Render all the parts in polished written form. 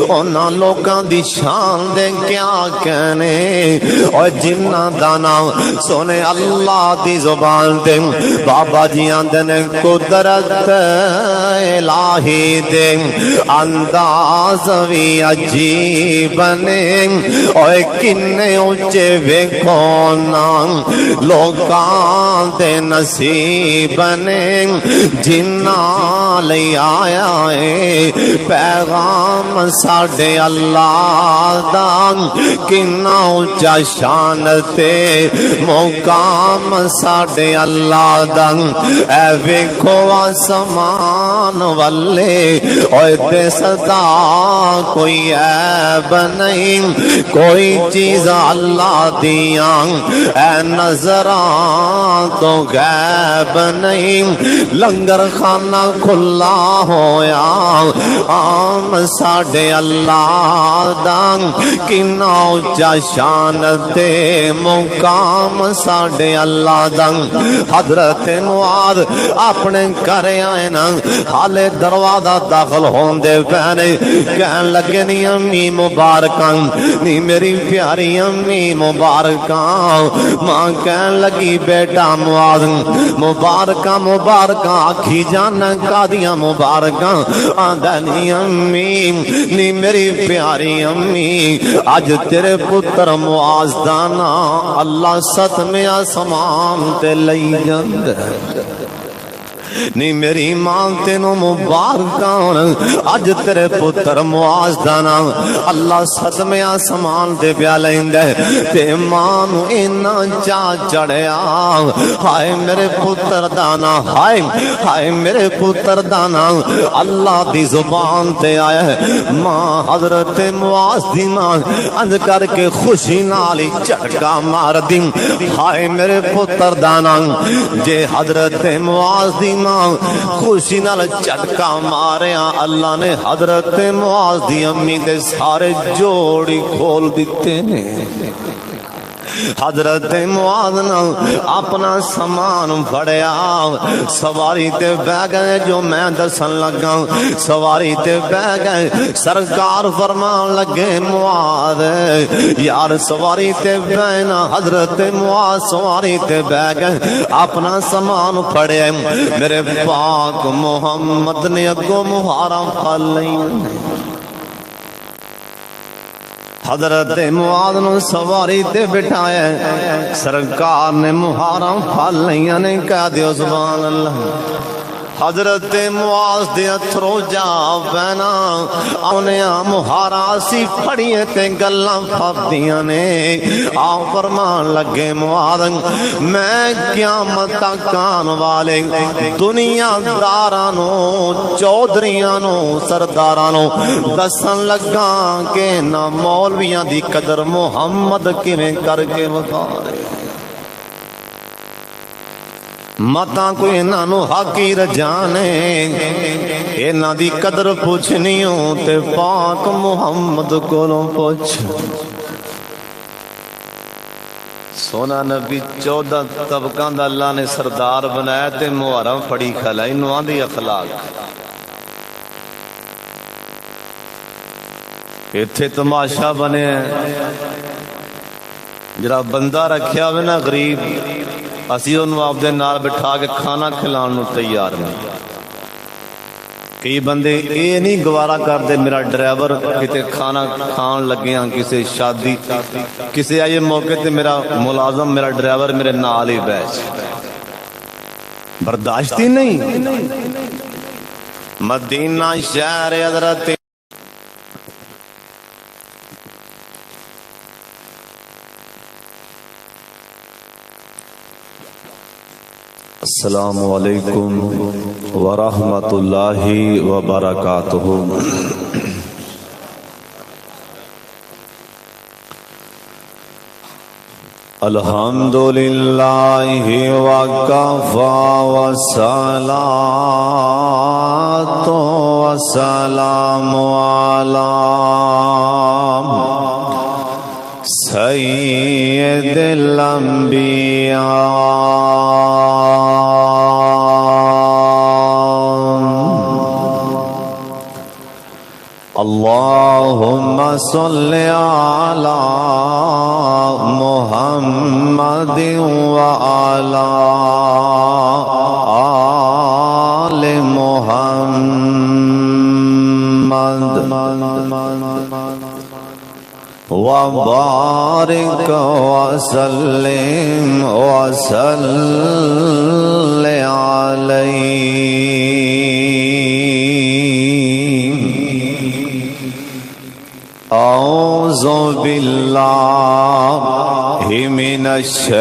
انہاں لوکاں دی شان دے کیا کہنے اور جنہ دا نام سونے اللہ دی زبان دے بابا جی آندے نے قدرت الہی دے انداز بھی عجیب نے اور کنے اونچے ویکھو نا لوکاں دے نصیب نے جنہ لئی آیا ہے پیغام ساڈے اللہ دا کنا اونچا شان تے مقام ساڈے اللہ دا اے ویکھو آسمان والے اوے تے صدا کوئی عیب نہیں کوئی چیز اللہ دیاں اے نظراں تو غیب نہیں لنگر خانہ کھلا ہویا عام ساڈے اللہ دا کنا اونچا شان تے مقام ساڈے اللہ دا حضرت معاذ اپنے گھر آئے نا حالے دروازہ داخل ہوندے پہنے کہن لگے نی امی مبارکاں نی میری پیاری امی مبارکاں ماں کہن لگی بیٹا معاذ مبارکاں مبارکاں آکھی جانا قادیاں مبارکاں آندہ نی امی نی میری پیاری امی آج تیرے پتر معاذ دانا اللہ ستمے آسمان تے لئی جاندے نی میری ماں تینوں مبارکاں اج تیرے پتر معاذ دانا اللہ ستمے آسمان دے پیا لیندے تے ماں نو اینا چا چڑھیا ہائے میرے پتر دانا ہائے ہائے میرے پتر دانا اللہ دی زبان تے آیا ہے ماں حضرت معاذ دی ماں انج کر کے خوشی نالی چڑکا مار دی ہائے میرے پتر دانا جے حضرت معاذ دی خوشی نال چٹکا ماریا اللہ نے حضرت معاذ دی امی دے سارے جوڑی کھول دیتے نے حضرت معاذ نے اپنا سامان پھڑیا سواری تے بہ گئے جو میں دسن لگا سواری تے بہ گئے سرکار فرمان لگے معاذ یار سواری تے بہنا حضرت معاذ سواری تے بہ گئے اپنا سامان پھڑے میرے پاک محمد نے اگو مہارا پھل لئی حضرت معاذ نو سواری تے بٹھایا سرکار نے مہارا پھل لئیاں نے کہہ دیو سبحان اللہ حضرت معاذ دے اتھرو جا پینا انہاں مہارا سی پھڑیے تے گلاں پھردیاں نے آ فرمان لگے معاذ میں قیامت تک آن والے دنیا داراں نو چودھریاں نو سرداراں نو دسن لگا کہ نہ مولویاں دی قدر محمد کیویں کر کے وکھارے متا کوئی انہوں حقیر جانے انہاں دی قدر پوچھنی ہوں تے پاک محمد کو پوچھ سونا نبی 14 طبقاں دا اللہ نے سردار بنایا تے محرم پھڑی کھلائی نواں دی اخلاق ایتھے تماشا بنے جڑا بندہ رکھیا ہوئے نا غریب اسی انہوں آپ دے نال بٹھا کے کھانا کھلانوں تیار نہیں کئی بندے اے نہیں گوارا کر دے میرا ڈرائیور کتے کھانا کھان لگیاں کسی شادی کسی آئیے موقع تے میرا ملازم میرا ڈرائیور میرے نال ہی بیچ برداشتی نہیں مدینہ شہر حضرت السلام علیکم ورحمۃ اللہ وبرکاتہ الحمدللہ وکفی والصلاۃ والسلام علی سید الانبیاء اللہ اللهم صل على محمد وعلى آل محمد وبارك وسلم وصل عليه. أعوذ بالله من الشيطان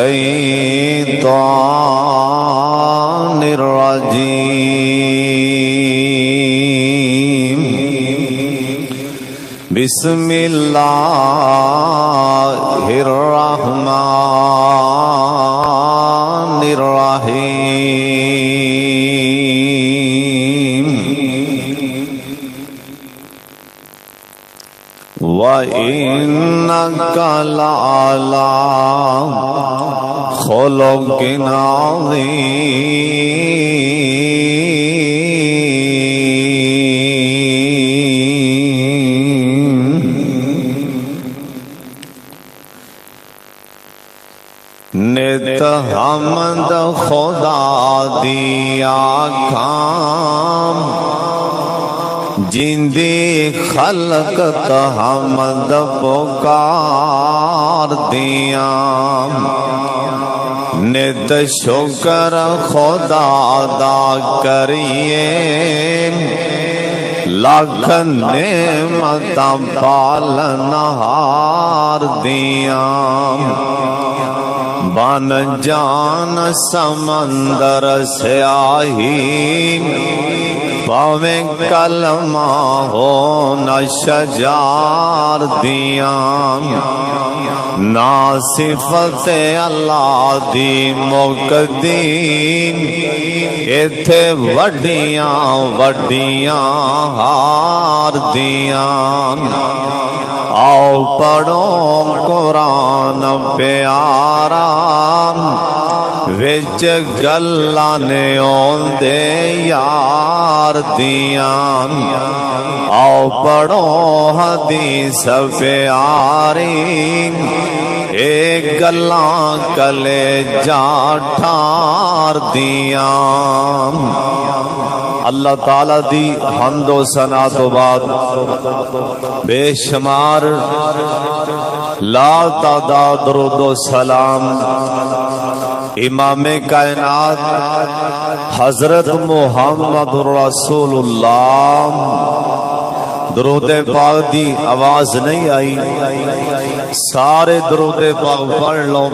الرجيم. بسم الله الرحمن الرحيم. وإنك لعلى خلق عظيم. نت حمد خدا دیا کام جندی خلقت حمد پکار دیا. نت شکر خدا دا کریے لاکھ نعمت پالنہار دیا. بن جان سمندر سیاہی پاویں کلمہ ہو نہ شجار دیاں. نا صفت اللہ دی مقدیم ایتھے وڈیاں وڈیاں ہار دیاں. آؤ پڑھو قرآن پیارا وچ گلاں نے اوندے یار دیاں. آؤ پڑھو حدیث پیاری اے گلاں کلے جا ٹھار دیاں. اللہ تعالیٰ دی حمد و ثنا تو بعد بے شمار لا تعداد درود و سلام امام کائنات حضرت محمد رسول اللہ. درود پاک دی آواز نہیں آئی، سارے درود پاک پڑھ لو،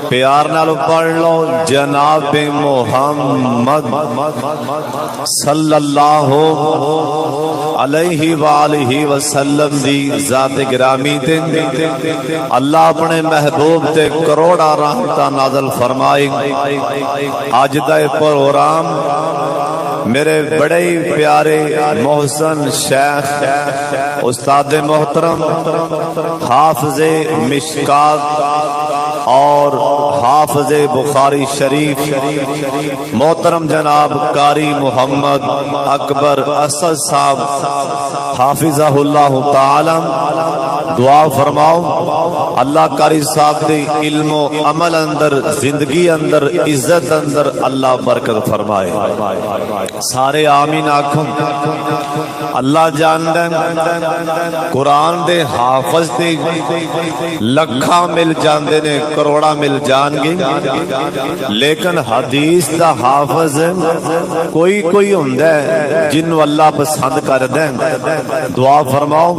پیار نال پڑھ لو. جناب محمد صلی اللہ علیہ وآلہ وسلم دی ذات گرامی تے اللہ اپنے محبوب تے کروڑا رحمتاں نازل فرمائی. آج دا پروگرام میرے بڑے پیارے محسن شیخ استاد محترم حافظ مشکات اور حافظ بخاری شریف محترم جناب قاری محمد اکبر اسد صاحب حافظہ اللہ تعالی دعا فرماؤ. اللہ قاری صاحب دے علم و عمل اندر زندگی اندر عزت اندر اللہ برکت فرمائے. سارے آمین آکھوں. اللہ جاندہ قرآن دے حافظ دے لکھا مل جاندے نے کروڑا مل جان گے، لیکن حدیث دا حافظ کوئی کوئی ہوندہ ہے جنہوں اللہ پسند کر دیں. دعا فرماؤ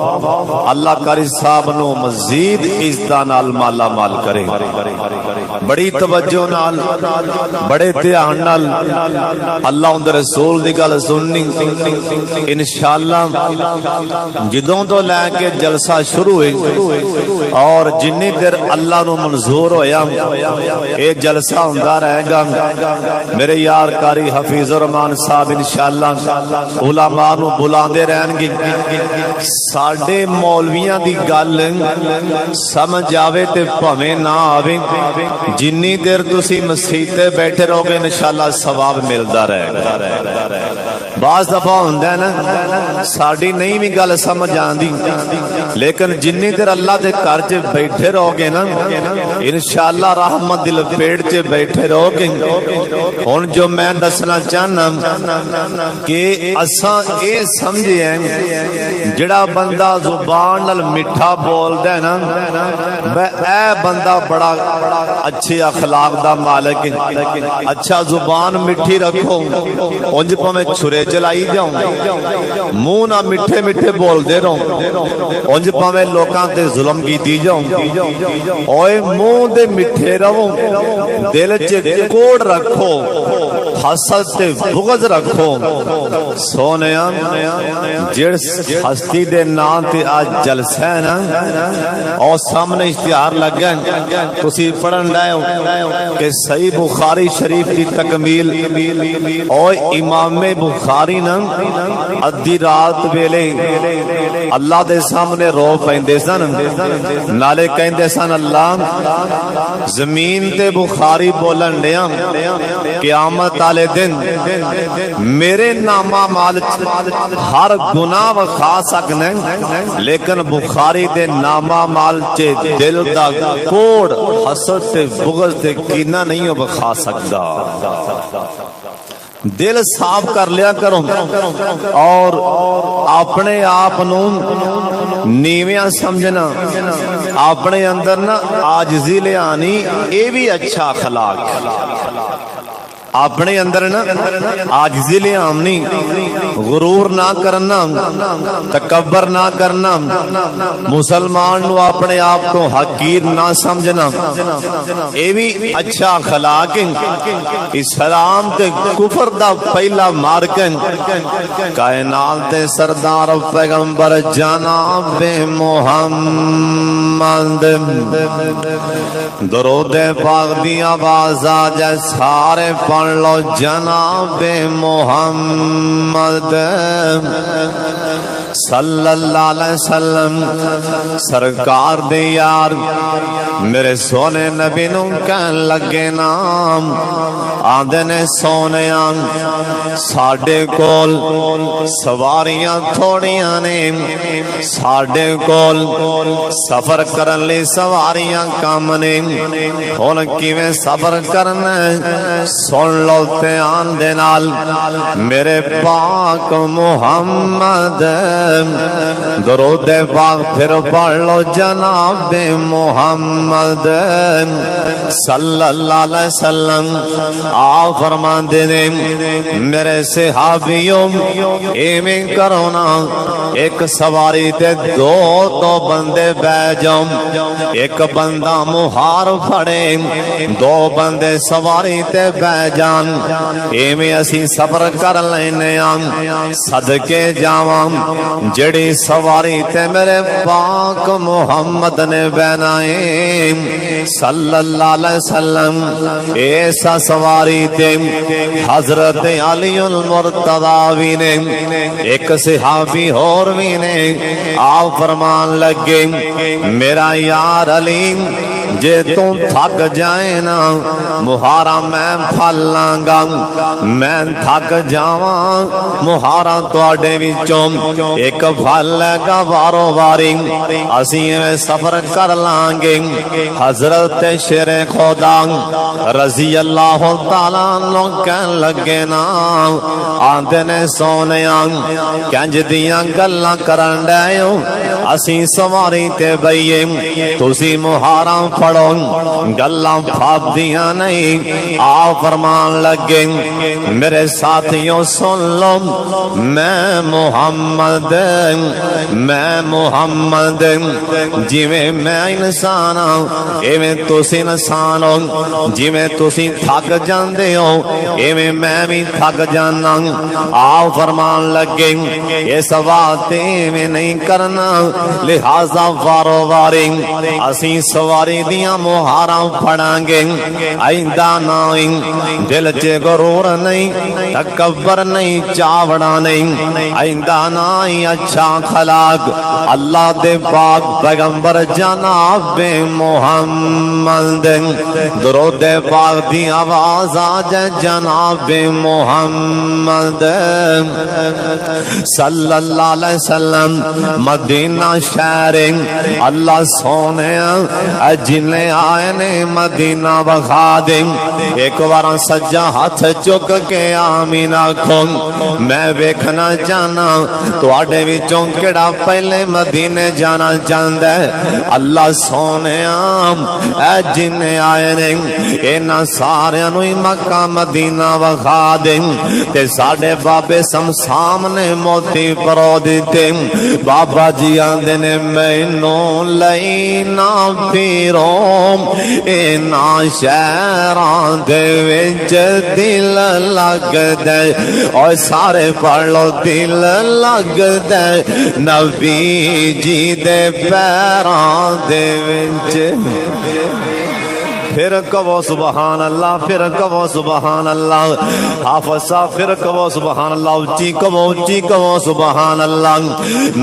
اللہ قاری صاحب نو مزید عزتاں نال مالا مال کرے. بڑی توجہ نال بڑے دھیان نال اللہ اندر رسول دی گل سننی. انشاءاللہ جدوں تو لے کے جلسہ شروع ہوئے اور جنی دیر اللہ نو منظور ہویا اے جلسہ ہوندا رہے گا. میرے یار قاری حفیظ الرحمان صاحب انشاءاللہ علماء نو بلاندے رہن گے. ساڈے مولویاں دی گل سمجھ آوے تے بھویں نہ آوے، جنی دیر تسی مسیح تے بیٹھے رہو گے انشاءاللہ ثواب ملدا رہے گا. بعض دفعہ ہوندہ ہے نا ساڑی نہیں بھی گل سمجھ آندی لیکن جنی دیر اللہ دے گھر چ بیٹھے رہو گے نا انشاءاللہ رحمت دل پیڑ چ بیٹھے رہو گے. ہن جو میں دسنا چاہنا کہ اساں اے سمجھے ہیں جڑا بندہ زبان نال میٹھا بولدا ہے نا اے بندہ بڑا اچھے اخلاق دا مالک ہے. اچھا زبان میٹھی رکھو انج پاویں چھرے چلائی جاؤ منہ نہ میٹھے میٹھے بول دے رہو انج پاویں لوکاں تے ظلم کیتی جاؤ اوئے منہ دے میٹھے رہو دل چ کوڑ رکھو حسد تے بغض رکھو. سونیا جس ہستی دے نام تے آج جلسہ ہے نا اور سامنے اشتہار لگا تسی پڑھن ڈائے ہو کہ صحیح بخاری شریف کی تکمیل اور امام بخاری نا ادھی رات ویلے اللہ دے سامنے رو پیندے سن نالے کہندے سن اللہ زمین تے بخاری بولن ڈیاں قیامت والے دن میرے نامہ مال ہر گناہ وکھا سکنے لیکن بخاری دے نامہ مال چے دل دا کوڑ حسد تے بغض تے کینہ نہیں وکھا سکتا. دل صاف کر لیا کرو اور اپنے آپ نو نیویاں سمجھنا اپنے اندر نا عاجزی لے آنی اے بھی اچھا اخلاق اپنے اندر نا عاجزی لے آمنی غرور نہ کرنا تکبر نہ کرنا مسلمان نو اپنے آپ کو حقیر نہ سمجھنا اے بھی اچھا اخلاق. اسلام تے کفر دا پہلا مارکن کائنات دے سردار پیغمبر جناب محمد درود پاک دی آواز آجائے سارے پڑھ لو جناب محمد صلی اللہ علیہ وسلم سرکار دے یار میرے سونے نبی نو کہن لگے نام آندے نے سونیاں ساڑھے کول سواریاں تھوڑیاں نے ساڑھے کول سفر کرن لی سواریاں کام نے ہون کیویں سفر کرنا سن لو تیان دے نال میرے پاک محمد درود پاک پھر پڑھ لو جناب محمد صلی اللہ علیہ وسلم. آپ فرماندے نے میرے صحابیوں ایویں کرو نا ایک سواری تے دو بندے بہ جاؤ ایک بندہ مہار پھڑے دو بندے سواری تے بہ جان ایویں اسی سفر کر لینے صدقے جاواں جڑی سواری تے میرے پاک محمد نے بنائے صلی اللہ علیہ وسلم ایسا سواری تے حضرت علی المرتضی بھی نے ایک صحابی اور بھی نے آپ فرمان لگے میرا یار علی جے تم تھک جائے نا مہارا میں پھلاں گا میں تھک جاواں مہارا تواڈے وچوں ایک پھل لے گا وارو واری اسی میں سفر کر لیں گے. حضرت شیر خدا رضی اللہ تعالیٰ عنہ کہن لگے نا آندے نے سونیاں کنج دیاں گلاں کرن ڈیو اسی سواری تے بئیے تسی مہاراں پھڑو گلاں پھاپ دیاں نہیں. آپ فرمان لگے میرے ساتھیوں سن لو میں محمد جویں میں انسان ہوں ایویں تسی انسان ہو جویں تسی تھک جاندے ہو ایویں میں بھی تھک جانا. آپ فرمان لگے اس بات ایویں نہیں کرنا لہذا وارو واری اسی سواری دیاں مہاراں پھڑاں گے آئندہ نہیں دل چ غرور نہیں تکبر نہیں چاوڑا نہیں آئندہ نہیں اچھا اخلاق اللہ دے پاک پیغمبر جناب محمد درود پاک دی آواز آج جناب محمد صلی اللہ علیہ وسلم مدینہ شہر اللہ سونے جنے آئے نے مدینہ بخا دیں ایک بار سجا ہاتھ چک کے آمین آکھوں میں ویکھنا جانا تو آڈے وچوں کیڑا پہلے مدینے جانا چاہتا ہے اللہ سونے اے جنے آئے نے اینا سارے انوی مکہ مدینہ بخا دیں تے ساڑے بابے سامنے موتی پرو دیتے بابا جی آندے نے مینوں لینا پیروم اینا شہران دے وچ دل لگ دے اور سارے پڑھ لو دل لگ دے نبی جی دے پیران دے وچ پھر کہو سبحان اللہ پھر کہو سبحان اللہ حافظ صاحب پھر کہو سبحان اللہ اچھی کہو سبحان اللہ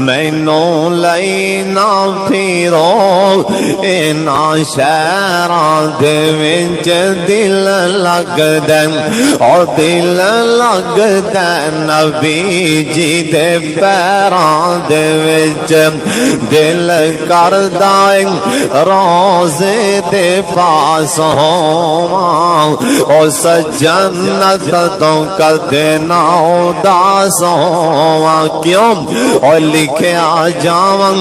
مینوں لینا پھرو اینا شہران دے وچ دل لگ دے اور دل لگ دے نبی جی دے پیران دے وچ دل کردا روزے دے پاس او سجنت تو کدے نہ اداس ہوا کیوں اور لکھے آ جاواں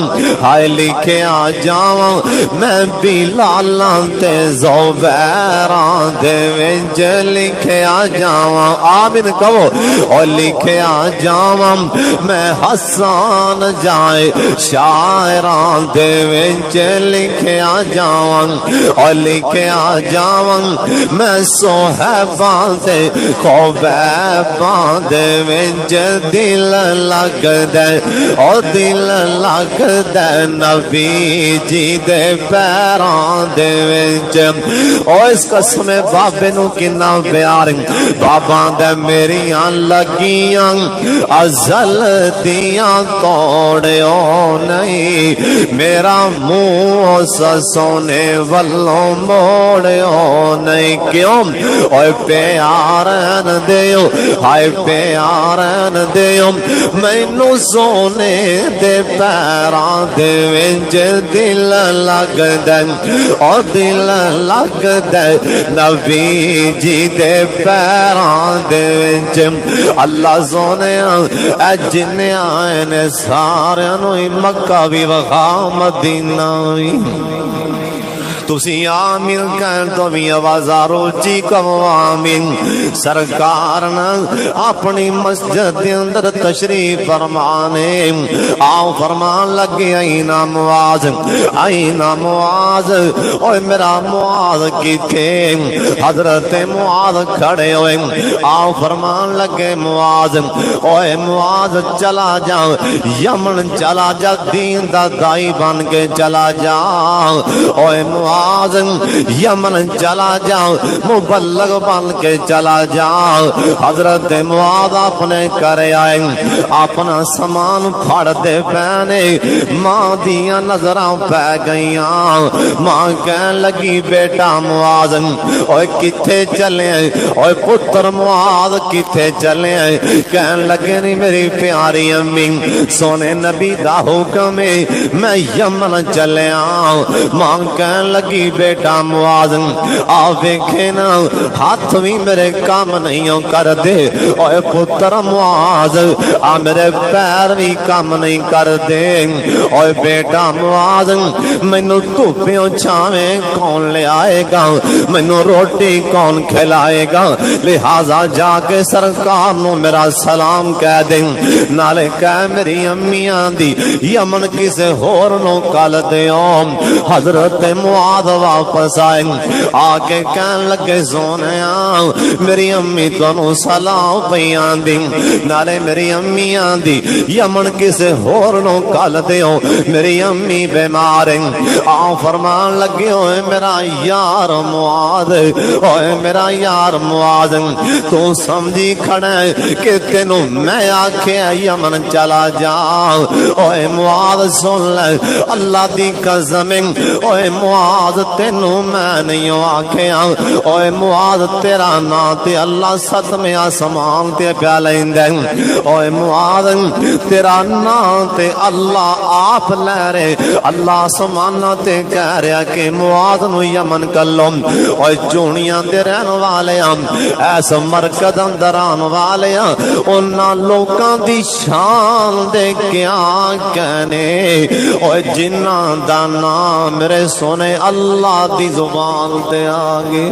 ہائے لکھے آ جاواں میں بلالاں تے زبیراں دے وچ لکھے آ جاواں آمین کہو اور لکھے آ جاواں میں حسان جائے شاعراں دے وچ لکھے آ جاواں اور لکھے آ جاواں میں صحاباں تے خوبیباں دے وچ دل لگ دے اور دل لگ دے نبی جی دے پیراں دے وچ او اس قسم بابے نو کنا پیار بابا دے میریاں لگیاں ازل دیاں توڑیو نہیں میرا منہ سونے والوں موڑیو نہیں کیوں اوے پیارن دیو ہائے پیارن دیو مینو سونے دے پیران دے وچ دل لگ دے اور دل لگ دے نبی جی دے پیران دے وچ اللہ سونے اے جنے آئے نے سارے نو مکہ بھی وخا مدینہ بھی تسی آمین کہن تو بھی آوازارو جی کہو آمین سرکار نے اپنی مسجد اندر تشریف فرمانے آؤ فرمان لگے اینا معاذ اوہ میرا معاذ کی تھے حضرت معاذ کھڑے ہوئے آؤ فرمان لگے معاذ اوہ معاذ چلا جا یمن چلا جا دین دا دائی بن کے چلا جا اوہ معاذ یمن چلا جاؤ مبلغ بن کے چلا جاؤ حضرت معاذ اپنے کرے آئے اپنا سامان پھڑ دے پہنے ماں دیاں نظراں پہ گئیاں ماں کہن لگی بیٹا معاذ اوے کتھے چلے اوے پتر معاذ کتھے چلے کہن لگے نہیں میری پیاری امی سونے نبی دا حکم میں یمن چلے آؤں ماں کہن لگی بیٹا معاذ آ ویکھے نا ہاتھ بھی میرے کام نہیں کر دے اوے پتر معاذ آ میرے پیر بھی کام نہیں کر دے اوے بیٹا معاذ مینوں دھوپیوں چھاویں کون لے آئے گا مینوں روٹی کون کھلائے گا لہذا جا کے سرکار نو میرا سلام کہہ دیں نالے کہہ میری امیاں دی یمن کسے ہور نو کل دیوں حضرت معاذ معاذ واپس آئے آ کے کہن لگے سونے میری امی تانوں سلام پئی آندی نالے میری امی آندی یمن کسے ہور نو کل دیو میری امی بیمار آ فرمان لگے ہوئے میرا یار معاذ اوے میرا یار معاذ تو سمجھی کھڑا ہے کہ تینوں میں آکھے یمن چلا جا اوے معاذ سن لے اللہ دی قسم اوے معاذ تینوں میں نہیں آکھے اوے معاذ تیرا نا تے اللہ ستویں آسمان تے پیا لیندے اوے معاذ تیرا نا تے اللہ آپ لے رہے اللہ سمانا تے کہہ رہا کہ معاذ نو یمن کلو اوے چونیاں دے رہن والے ایس مرکز اندر آن والے انہاں لوکاں دی شان دے کیا کہنے اوے جنہاں دا نام میرے سونے اللہ دی زبان تے آگے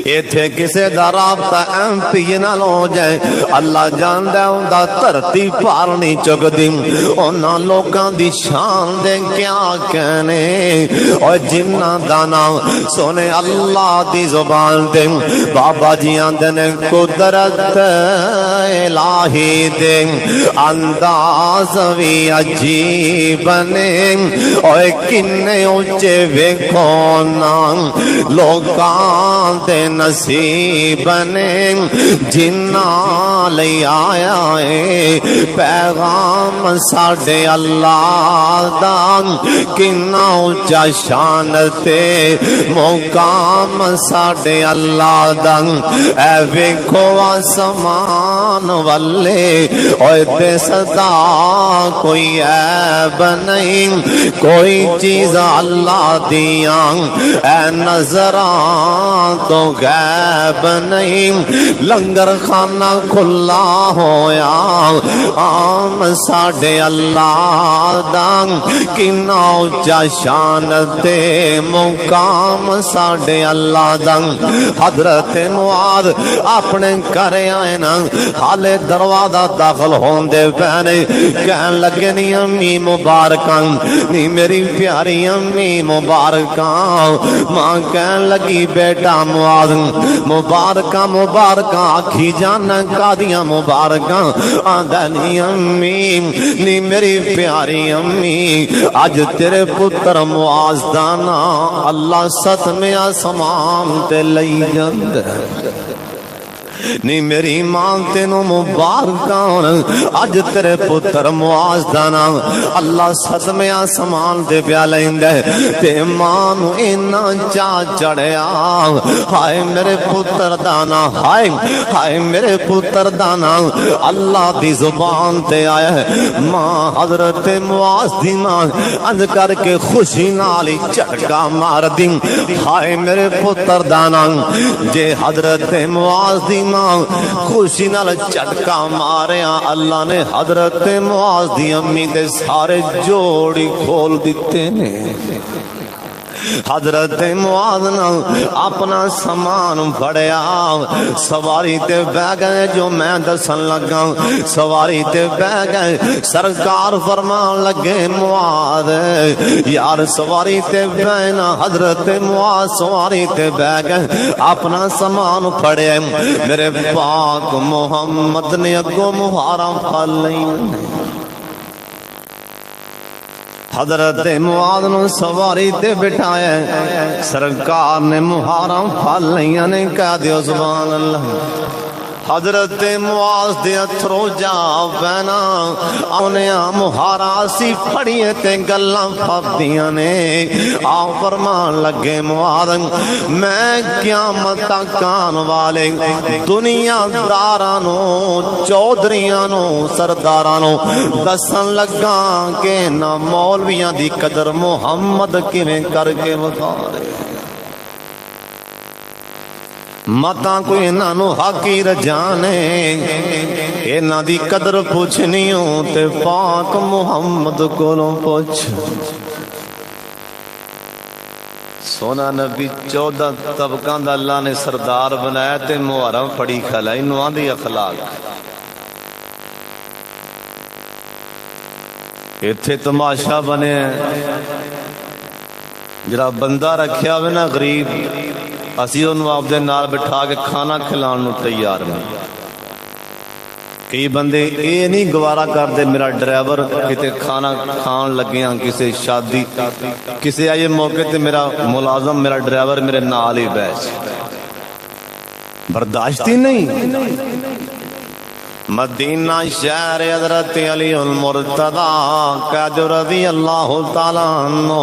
ایتھے کسے دا رابطہ ایم پی نہ لو جائے اللہ جاندہ ہوں دا ترتی پارنی چک دیں انہاں لوکاں دی شان دے کیا کہنے اور جنہ دانا سونے اللہ دی زبان دیں بابا جی آندنے قدرت الہی دیں انداز بھی عجیب نے اور کنے اونچے ویکھونا لوکاں دے نصیب نے جنہ لئی آیا ہے پیغام ساڑھے اللہ دا کنا اونچا شان تے مقام ساڑھے اللہ دا اے ویکھو آسمان والے اوے تے صدا کوئی عیب نہیں کوئی چیز اللہ دیاں اے نظران تو غیب نہیں لنگر خانہ کھلا ہویا عام ساڑھے اللہ دان کنا اونچا شان تے مقام ساڑھے اللہ دان حضرت معاذ اپنے کرے آئے نا حالے دروازہ داخل ہوندے پہنے کہن لگے نی امی مبارکان نی میری پیاری امی مبارکان ماں کہن لگی بیٹا معاذ مبارکہ مبارکہ آکھی جانا قادیاں مبارکہ آدھنی امی نی میری پیاری امی آج تیرے پتر معاذ دانا اللہ ست میں آسمان تے لئی جند نی میری ماں تینوں مبارکان اج تیرے پتر معاذ دانا اللہ ستمیں آسمان دے پیا لیندے تے ماں نو اینا چا چڑھیا ہائے میرے پتر دانا ہائے میرے پتر دانا اللہ دی زبان تے آیا ہے ماں حضرت معاذ دی ماں اج کر کے خوشی نالی چٹکا مار دی ہائے میرے پتر دانا جے حضرت معاذ دی خوشی نال چٹکا ماریا اللہ نے حضرت معاذ دی امی دے سارے جوڑی کھول دیتے نے حضرت معاذ نے اپنا سامان پھڑیا سواری تے بہ گئے جو میں دسن لگا سواری تے بہ گئے سرکار فرمان لگے معاذ یار سواری تے بہنا حضرت معاذ سواری تے بہ گئے اپنا سامان پھڑے میرے پاک محمد نے اگوں مہارا پھل نہیں حضرت معاذ نو سواری تے بٹھایا سرکار نے مہارا پھل نہیں نے کہہ دیو سبحان اللہ حضرت معاذ دے اتھرو جا پینا آنیا مہارا سی پھڑیے تے گلاں پھپدیاں نے آ فرمان لگے معاذ میں قیامت تک آن والے دنیا دارانو چودھریانو سردارانو دسن لگا کہ نہ مولویاں دی قدر محمد کیویں کر کے وکھا رہے متا کوئی انہاں نو حقیر جانے انہاں دی قدر پوچھنی ہوں تے پاک محمد کولوں پوچھ سونا نبی 14 طبقاں دا اللہ نے سردار بنایا تے محرم پڑی کھلائی نواں دی اخلاق ایتھے تماشا بنے جڑا بندہ رکھیا ہوئے نا غریب اسی انہوں آپ دے نال بٹھا کے کھانا کھلانوں تیار ہیں. کئی بندے یہ نہیں گوارا کر دے میرا ڈرائیور کتے کھانا کھان لگے ہیں کسی شادی کسی آئے موقع تے میرا ملازم میرا ڈرائیور میرے نال ہی بیٹھ برداشتی نہیں. مدینہ شہر حضرت علی المرتضی قید رضی اللہ تعالیٰ عنہ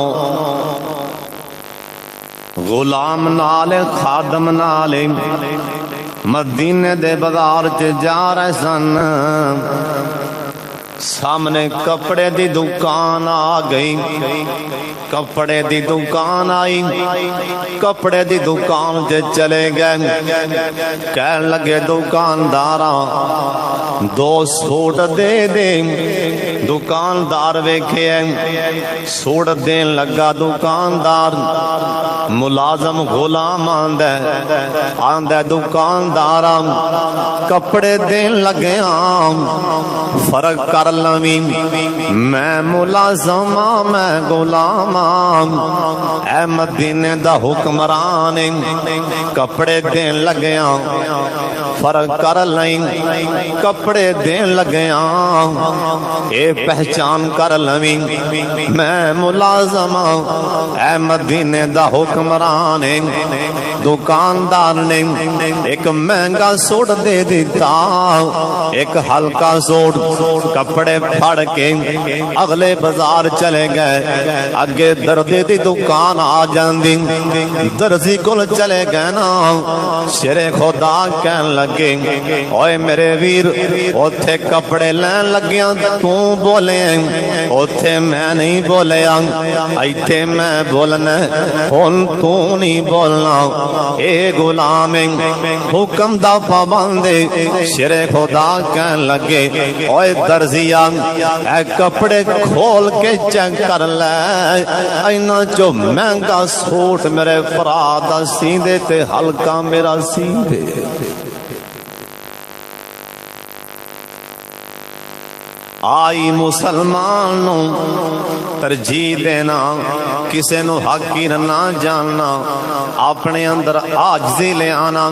غلام نالے خادم نالے مدینے دے بازار چ جا رہے سن. سامنے کپڑے دی دکان آ گئی. کپڑے دی دکان آئی. کپڑے دی دکان تے چلے گئے. کہن لگے دکانداراں 2 سوٹ دے دے. دکاندار ویکھے سوٹ دین لگا. دکاندار ملازم غلام آندا دکانداراں کپڑے دین لگے فرق کر لویں میں ملازم میں غلام اے مدینے دا حکمران کپڑے دین لگیا فرق کر لیں کپڑے دین لگیا اے پہچان کر لویں میں ملازم اے مدینے دا حکمران. دکاندار نے ایک مہنگا سوٹ دے دیتا ایک ہلکا سوٹ. کپڑے پھڑ کے اگلے بازار چلے گئے. اگے دردے دی دکان آ جاندی. درزی کول چلے گئے نا شیر خدا کہن لگے اوے میرے ویر اوتھے کپڑے لین لگیاں تو بولے اوتھے میں نہیں بولیا ایتھے میں بولنا ہن تو نہیں بولنا. اے غلام حکم دا پابند شیر خدا کہن لگے اوے درزیا اے کپڑے کھول کے چیک کر لے اینا جو مہنگا سوٹ میرے فرا دا سیندے تے ہلکا میرا سیندے. آئی مسلمانوں ترجیح دینا کسے نو حقیر نہ جاننا اپنے اندر عاجزی لے آنا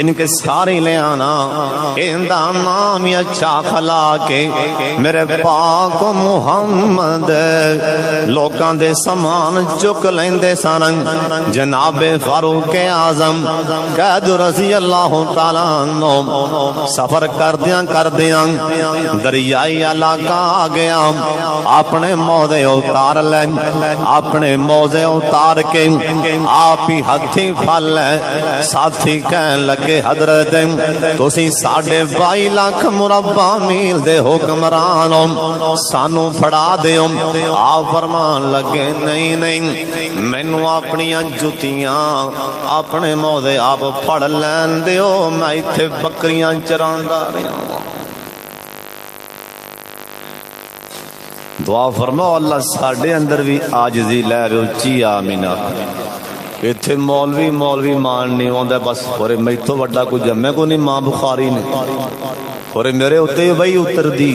ان کے ساری لے آنا اندہ نام اچھا خلا کے میرے پاک محمد لوکاں دے سامان چک لیندے سن. جناب فاروق اعظم قید رضی اللہ تعالیٰ عنہ سفر کردیاں دریائی علاقہ آ گیا. اپنے موضع اتار لے اپنے موضع اتار کے آپ ہی ہتھی پھل لے. ساتھی کہن لگے حضرت تسی 22.5 لاکھ مربع میل دے حکمران سانو پھڑا دیو. آپ فرمان لگے نہیں مینوں اپنی جتیاں اپنے موضع آپ پھڑ لین دیو میں ایتھے بکریاں چراندا رہا. دعا فرماؤ اللہ ساڈے اندر بھی عاجزی لے رہے اچھی آمین. ایتھے مولوی مان نہیں ہوندا بس اور میتھوں وڈا کوئی جمے کو نہیں ماں بخاری نے اور میرے اوتے وہی اتر دی.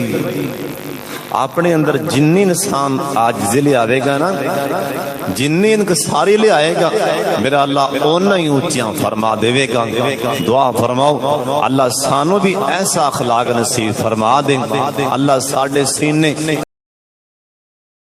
اپنے اندر جنی انسان عاجزی لے آوے گا نا جنی انکساری لے آئے گا میرا اللہ اونا ہی اونچیاں فرما دے گا. دعا فرماؤ اللہ سانو بھی ایسا اخلاق نصیب فرما دیں. اللہ ساڈے سینے